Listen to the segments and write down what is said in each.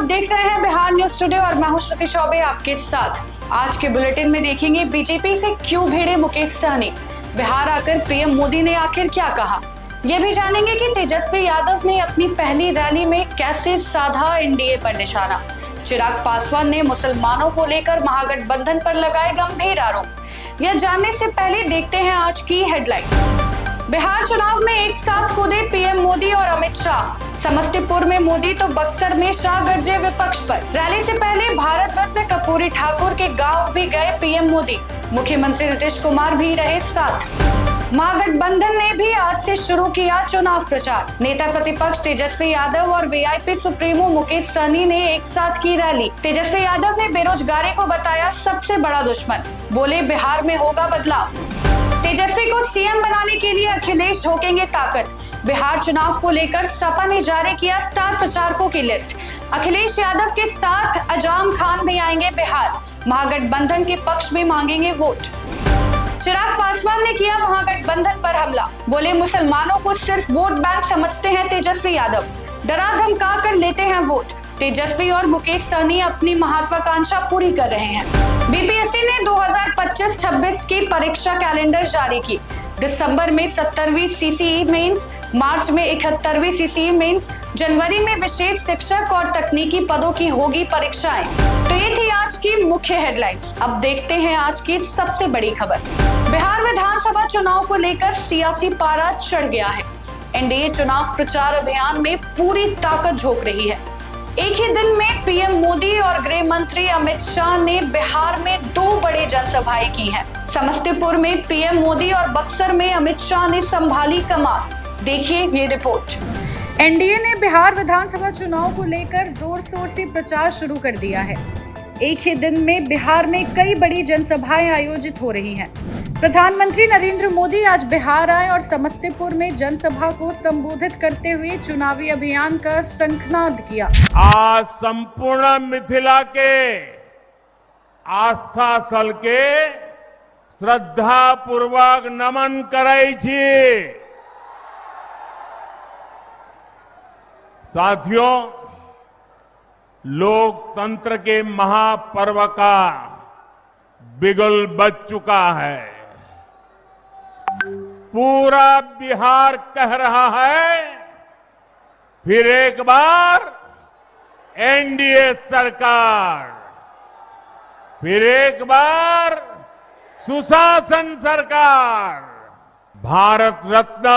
देख रहे हैं बिहार न्यूज टुडे और मैं हूं श्रुति चौबे आपके साथ। आज के बुलेटिन में देखेंगे बीजेपी से क्यों भिड़े मुकेश सहनी, बिहार आकर पीएम मोदी ने आखिर क्या कहा। ये भी जानेंगे कि तेजस्वी यादव ने अपनी पहली रैली में कैसे साधा एनडीए पर निशाना। चिराग पासवान ने मुसलमानों को लेकर महागठबंधन पर लगाए गंभीर आरोप। यह जानने से पहले देखते हैं आज की हेडलाइंस। बिहार चुनाव में एक साथ कूदे पीएम मोदी और अमित शाह। समस्तीपुर में मोदी तो बक्सर में शाह गरजे विपक्ष पर। रैली से पहले भारत रत्न कर्पूरी ठाकुर के गांव भी गए पीएम मोदी। मुख्यमंत्री नीतीश कुमार भी रहे साथ। महागठबंधन ने भी आज से शुरू किया चुनाव प्रचार। नेता प्रतिपक्ष तेजस्वी यादव और वीआईपी सुप्रीमो मुकेश सहनी ने एक साथ की रैली। तेजस्वी यादव ने बेरोजगारी को बताया सबसे बड़ा दुश्मन, बोले बिहार में होगा बदलाव। तेजस्वी को सीएम बनाने के लिए अखिलेश झोंकेंगे ताकत। बिहार चुनाव को लेकर सपा ने जारी किया स्टार प्रचारकों की लिस्ट। अखिलेश यादव के साथ अजाम खान भी आएंगे बिहार। महागठबंधन के पक्ष में मांगेंगे वोट। चिराग पासवान ने किया महागठबंधन पर हमला, बोले मुसलमानों को सिर्फ वोट बैंक समझते हैं तेजस्वी यादव, डरा धमका कर लेते हैं वोट। तेजस्वी और मुकेश सहनी अपनी महत्वाकांक्षा पूरी कर रहे हैं। बीपीएससी ने 2025-26 की परीक्षा कैलेंडर जारी की। दिसंबर में 70वीं सीसीई मेंस, मार्च में 71वीं सीसीई मेंस, जनवरी में विशेष शिक्षक और तकनीकी पदों की होगी परीक्षाएं। तो ये थी आज की मुख्य हेडलाइंस। अब देखते हैं आज की सबसे बड़ी खबर। बिहार विधानसभा चुनाव को लेकर सियासी पारा चढ़ गया है। एनडीए चुनाव प्रचार अभियान में पूरी ताकत झोंक रही है। एक ही दिन में पीएम मोदी और गृह मंत्री अमित शाह ने बिहार में 2 बड़े जनसभाएं की हैं। समस्तीपुर में पीएम मोदी और बक्सर में अमित शाह ने संभाली कमान। देखिए ये रिपोर्ट। एनडीए ने बिहार विधानसभा चुनाव को लेकर जोर शोर से प्रचार शुरू कर दिया है। एक ही दिन में बिहार में कई बड़ी जनसभाएं आयोजित हो रही हैं। प्रधानमंत्री नरेंद्र मोदी आज बिहार आए और समस्तीपुर में जनसभा को संबोधित करते हुए चुनावी अभियान का शंखनाद किया। आज संपूर्ण मिथिला के आस्था स्थल के श्रद्धा पूर्वक नमन कराई छी। साथियों, लोकतंत्र के महापर्व का बिगुल बज चुका है। पूरा बिहार कह रहा है, फिर एक बार एनडीए सरकार, फिर एक बार सुशासन सरकार। भारत रत्न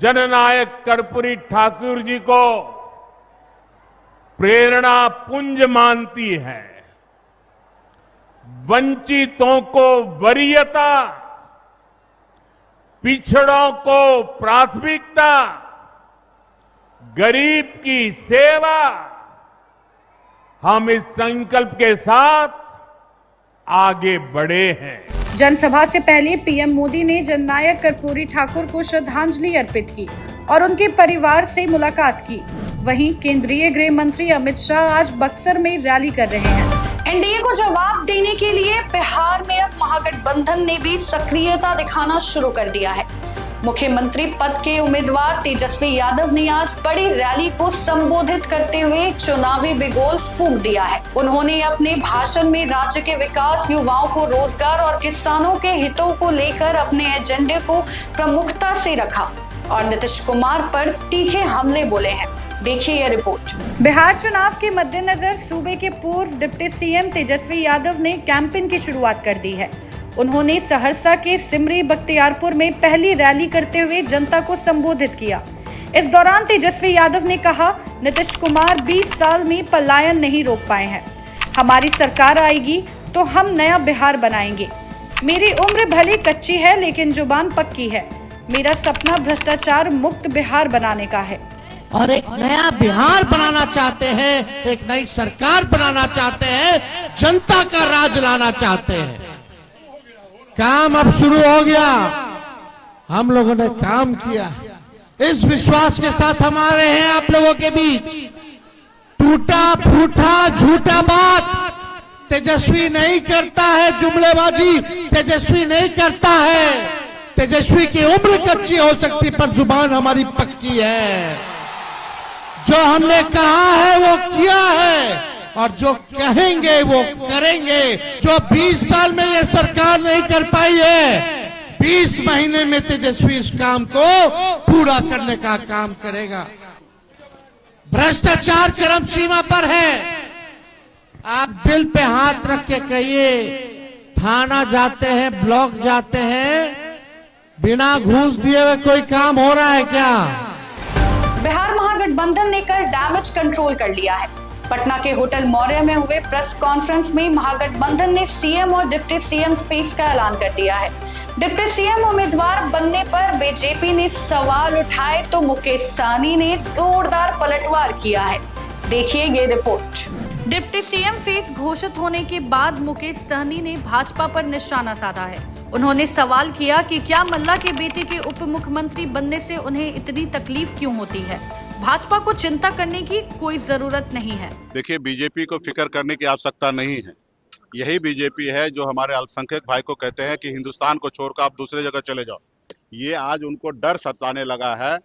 जननायक कर्पूरी ठाकुर जी को प्रेरणा पुंज मानती है। वंचितों को वरीयता, पिछड़ों को प्राथमिकता, गरीब की सेवा, हम इस संकल्प के साथ आगे बढ़े हैं। जनसभा से पहले पीएम मोदी ने जननायक कर्पूरी ठाकुर को श्रद्धांजलि अर्पित की और उनके परिवार से मुलाकात की। वहीं केंद्रीय गृह मंत्री अमित शाह आज बक्सर में रैली कर रहे हैं। एनडीए को जवाब देने के लिए बिहार में अब महागठबंधन ने भी सक्रियता दिखाना शुरू कर दिया है। मुख्यमंत्री पद के उम्मीदवार तेजस्वी यादव ने आज बड़ी रैली को संबोधित करते हुए चुनावी बिगुल फूंक दिया है। उन्होंने अपने भाषण में राज्य के विकास, युवाओं को रोजगार और किसानों के हितों को लेकर अपने एजेंडे को प्रमुखता से रखा और नीतीश कुमार पर तीखे हमले बोले हैं। देखिए यह रिपोर्ट। बिहार चुनाव के मद्देनजर सूबे के पूर्व डिप्टी सीएम तेजस्वी यादव ने कैंपेन की शुरुआत कर दी है। उन्होंने सहरसा के सिमरी बख्तियारपुर में पहली रैली करते हुए जनता को संबोधित किया। इस दौरान तेजस्वी यादव ने कहा, नीतीश कुमार 20 साल में पलायन नहीं रोक पाए हैं। हमारी सरकार आएगी तो हम नया बिहार बनाएंगे। मेरी उम्र भले कच्ची है लेकिन जुबान पक्की है। मेरा सपना भ्रष्टाचार मुक्त बिहार बनाने का है और एक नया बिहार बनाना चाहते हैं, एक नई सरकार बनाना चाहते हैं, जनता का राज लाना चाहते हैं। काम अब शुरू हो गया, हम लोगों ने काम किया। इस विश्वास के साथ हम आ रहे हैं आप लोगों के बीच। टूटा फूटा झूठा बात तेजस्वी नहीं करता है, जुमलेबाजी तेजस्वी नहीं करता है। तेजस्वी की उम्र कच्ची हो सकती पर जुबान हमारी पक्की है। जो हमने कहा है वो किया है और जो कहेंगे वो करेंगे। जो 20 साल में ये सरकार नहीं कर पाई है, 20 महीने में तेजस्वी इस काम को पूरा करने का काम करेगा। भ्रष्टाचार चरम सीमा पर है। आप दिल पे हाथ रख के कहिए, थाना जाते हैं, ब्लॉक जाते हैं, बिना घूस दिए हुए कोई काम हो रहा है क्या? बिहार महागठबंधन ने कल डैमेज कंट्रोल कर लिया है। पटना के होटल मौर्य में हुए प्रेस कॉन्फ्रेंस में महागठबंधन ने सीएम और डिप्टी सीएम फेस का ऐलान कर दिया है। डिप्टी सीएम उम्मीदवार बनने पर बीजेपी ने सवाल उठाए तो मुकेश सहनी ने जोरदार पलटवार किया है। देखिए ये रिपोर्ट। डिप्टी सीएम फेस घोषित होने के बाद मुकेश सहनी ने भाजपा पर निशाना साधा है। उन्होंने सवाल किया कि क्या मल्ला के बेटे के उप मुख्यमंत्री बनने से उन्हें इतनी तकलीफ क्यों होती है। भाजपा को चिंता करने की कोई जरूरत नहीं है। देखिए, बीजेपी को फिक्र करने की आवश्यकता नहीं है। यही बीजेपी है जो हमारे अल्पसंख्यक भाई को कहते हैं कि हिंदुस्तान को छोड़कर आप दूसरे जगह चले जाओ। ये आज उनको डर सताने लगा है।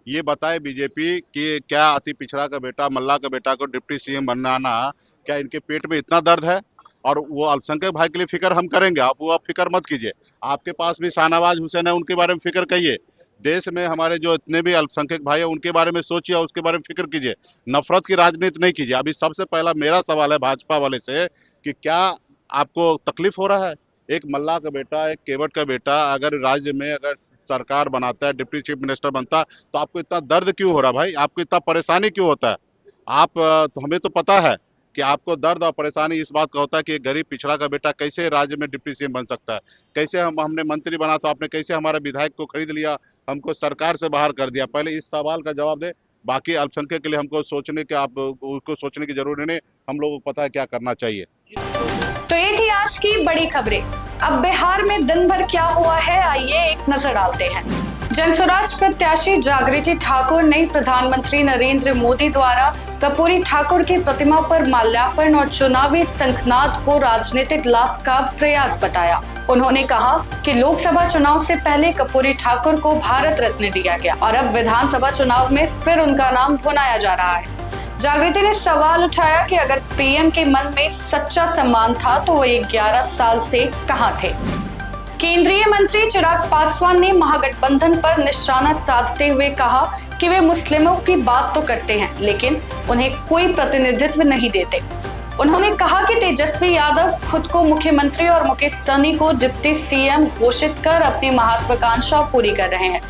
ये बताए बीजेपी कि क्या अति पिछड़ा का बेटा, मल्ला का बेटा को डिप्टी सीएम बनाना, क्या इनके पेट में इतना दर्द है? और वो अल्पसंख्यक भाई के लिए फिक्र हम करेंगे, आप फिक्र मत कीजिए। आपके पास भी शाहनवाज हुसैन है, उनके बारे में फिक्र कहिए। देश में हमारे जो इतने भी अल्पसंख्यक भाई है उनके बारे में सोचिए, उसके बारे में फिक्र कीजिए। नफरत की राजनीति नहीं कीजिए। अभी सबसे पहला मेरा सवाल है भाजपा वाले से कि क्या आपको तकलीफ हो रहा है? एक मल्ला का बेटा, एक केवट का बेटा अगर राज्य में अगर सरकार बनाता है, डिप्टी चीफ मिनिस्टर बनता, तो आपको इतना दर्द क्यों हो रहा है भाई? आपको इतना परेशानी क्यों होता है? तो हमें तो पता है कि आपको दर्द और परेशानी इस बात का होता है कि एक गरीब पिछड़ा का बेटा कैसे राज्य में डिप्टी सीएम बन सकता है। कैसे हमने मंत्री बना तो आपने कैसे हमारे विधायक को खरीद लिया, हमको सरकार से बाहर कर दिया। पहले इस सवाल का जवाब दे। बाकी अल्पसंख्यक के लिए हमको सोचने के उसको सोचने की जरूरत नहीं, हम लोगों को पता है क्या करना चाहिए। तो ये थी आज की बड़ी खबरें। अब बिहार में दिन भर क्या हुआ है, आइए एक नजर डालते हैं। जनस्वराज प्रत्याशी जागृति ठाकुर ने प्रधानमंत्री नरेंद्र मोदी द्वारा कर्पूरी ठाकुर की प्रतिमा पर माल्यार्पण और चुनावी शंखनाद को राजनीतिक लाभ का प्रयास बताया। उन्होंने कहा कि लोकसभा चुनाव से पहले कर्पूरी ठाकुर को भारत रत्न दिया गया और अब विधानसभा चुनाव में फिर उनका नाम भुनाया जा रहा है। जागृति ने सवाल उठाया कि अगर पीएम के मन में सच्चा सम्मान था तो वो 11 साल से कहां थे। केंद्रीय मंत्री चिराग पासवान ने महागठबंधन पर निशाना साधते हुए कहा कि वे मुस्लिमों की बात तो करते हैं लेकिन उन्हें कोई प्रतिनिधित्व नहीं देते। उन्होंने कहा कि तेजस्वी यादव खुद को मुख्यमंत्री और मुकेश सहनी को डिप्टी सीएम घोषित कर अपनी महत्वाकांक्षा पूरी कर रहे हैं।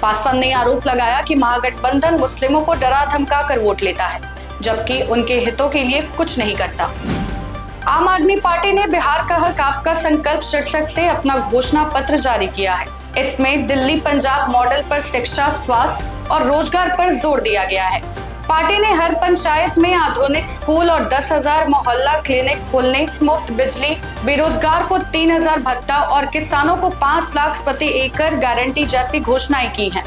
पासवान ने आरोप लगाया कि महागठबंधन मुस्लिमों को डरा धमका कर वोट लेता है जबकि उनके हितों के लिए कुछ नहीं करता। आम आदमी पार्टी ने बिहार का हक आपका संकल्प शीर्षक से अपना घोषणा पत्र जारी किया है। इसमें दिल्ली पंजाब मॉडल पर शिक्षा, स्वास्थ्य और रोजगार पर जोर दिया गया है। पार्टी ने हर पंचायत में आधुनिक स्कूल और 10,000 मोहल्ला क्लिनिक खोलने, मुफ्त बिजली, बेरोजगार को 3,000 भत्ता और किसानों को 5 लाख प्रति एकड़ गारंटी जैसी घोषणाएं की हैं।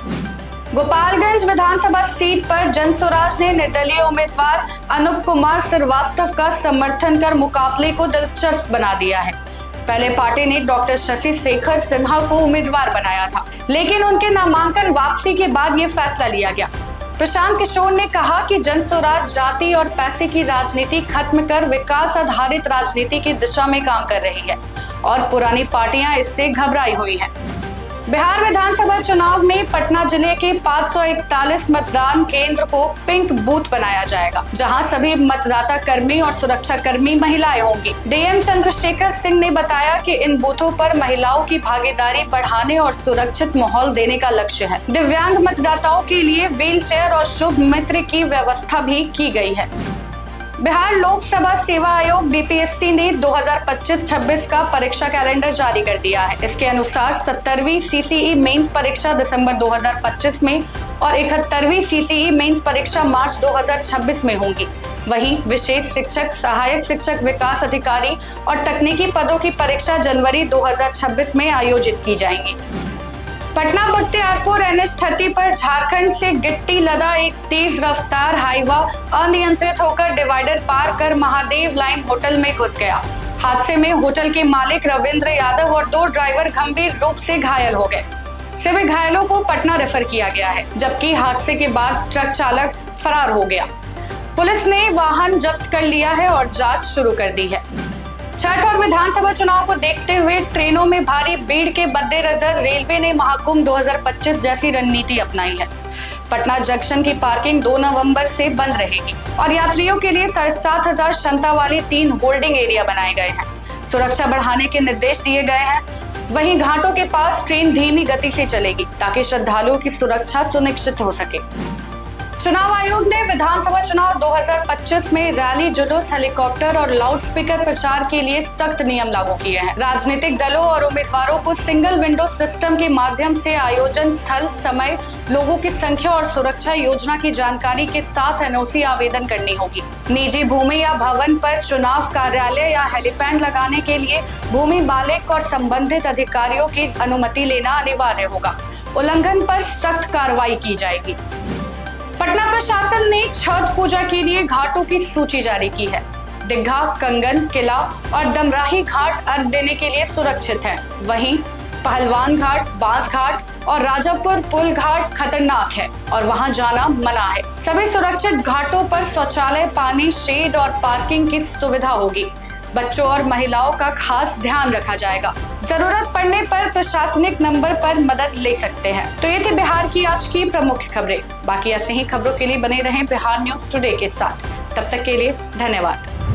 गोपालगंज विधानसभा सीट पर जनस्वराज ने निर्दलीय उम्मीदवार अनूप कुमार श्रीवास्तव का समर्थन कर मुकाबले को दिलचस्प बना दिया है। पहले पार्टी ने डॉक्टर शशि शेखर सिन्हा को उम्मीदवार बनाया था लेकिन उनके नामांकन वापसी के बाद ये फैसला लिया गया। प्रशांत किशोर ने कहा कि जनस्वराज जाति और पैसे की राजनीति खत्म कर विकास आधारित राजनीति की दिशा में काम कर रही है और पुरानी पार्टियां इससे घबराई हुई हैं। बिहार विधानसभा चुनाव में पटना जिले के 541 मतदान केंद्र को पिंक बूथ बनाया जाएगा जहां सभी मतदाता कर्मी और सुरक्षा कर्मी महिलाएं होंगी। डीएम चंद्रशेखर सिंह ने बताया कि इन बूथों पर महिलाओं की भागीदारी बढ़ाने और सुरक्षित माहौल देने का लक्ष्य है। दिव्यांग मतदाताओं के लिए व्हील चेयर और शुभ मित्र की व्यवस्था भी की गई है। बिहार लोकसभा सेवा आयोग बीपीएससी ने 2025-26 का परीक्षा कैलेंडर जारी कर दिया है। इसके अनुसार 70वीं सीसीई मेंस परीक्षा दिसंबर 2025 में और 71वीं सीसीई मेंस परीक्षा मार्च 2026 में होंगी। वहीं विशेष शिक्षक, सहायक शिक्षक, विकास अधिकारी और तकनीकी पदों की परीक्षा जनवरी 2026 में आयोजित की जाएंगी। पटना बख्तियारपुर NH30 पर झारखंड से गिट्टी लदा एक तेज रफ्तार हाईवा अनियंत्रित होकर डिवाइडर पार कर महादेव लाइन होटल में घुस गया। हादसे में होटल के मालिक रविंद्र यादव और 2 ड्राइवर गंभीर रूप से घायल हो गए। सभी घायलों को पटना रेफर किया गया है जबकि हादसे के बाद ट्रक चालक फरार हो गया। पुलिस ने वाहन जब्त कर लिया है और जांच शुरू कर दी है। छठ और विधानसभा चुनाव को देखते हुए ट्रेनों में भारी भीड़ के मद्देनजर रेलवे ने महाकुंभ 2025 जैसी रणनीति अपनाई है। पटना जंक्शन की पार्किंग 2 नवंबर से बंद रहेगी और यात्रियों के लिए 7,500 क्षमता वाले 3 होल्डिंग एरिया बनाए गए हैं। सुरक्षा बढ़ाने के निर्देश दिए गए हैं। वहीं घाटों के पास ट्रेन धीमी गति से चलेगी ताकि श्रद्धालुओं की सुरक्षा सुनिश्चित हो सके। चुनाव आयोग ने विधानसभा चुनाव 2025 में रैली, जुलूस, हेलीकॉप्टर और लाउडस्पीकर प्रचार के लिए सख्त नियम लागू किए हैं। राजनीतिक दलों और उम्मीदवारों को सिंगल विंडो सिस्टम के माध्यम से आयोजन स्थल, समय, लोगों की संख्या और सुरक्षा योजना की जानकारी के साथ एनओसी आवेदन करनी होगी। निजी भूमि या भवन पर चुनाव कार्यालय या हेलीपैड लगाने के लिए भूमि मालिक और संबंधित अधिकारियों की अनुमति लेना अनिवार्य होगा। उल्लंघन पर सख्त कार्रवाई की जाएगी। पटना प्रशासन ने छठ पूजा के लिए घाटों की सूची जारी की है। दीघा, कंगन, किला और दमराही घाट अर्घ देने के लिए सुरक्षित हैं। वहीं पहलवान घाट, बांस घाट और राजापुर पुल घाट खतरनाक है और वहां जाना मना है। सभी सुरक्षित घाटों पर शौचालय, पानी, शेड और पार्किंग की सुविधा होगी। बच्चों और महिलाओं का खास ध्यान रखा जाएगा। जरूरत पड़ने पर प्रशासनिक नंबर पर मदद ले सकते हैं। तो ये थी बिहार की आज की प्रमुख खबरें। बाकी ऐसे ही खबरों के लिए बने रहें बिहार न्यूज टुडे के साथ। तब तक के लिए धन्यवाद।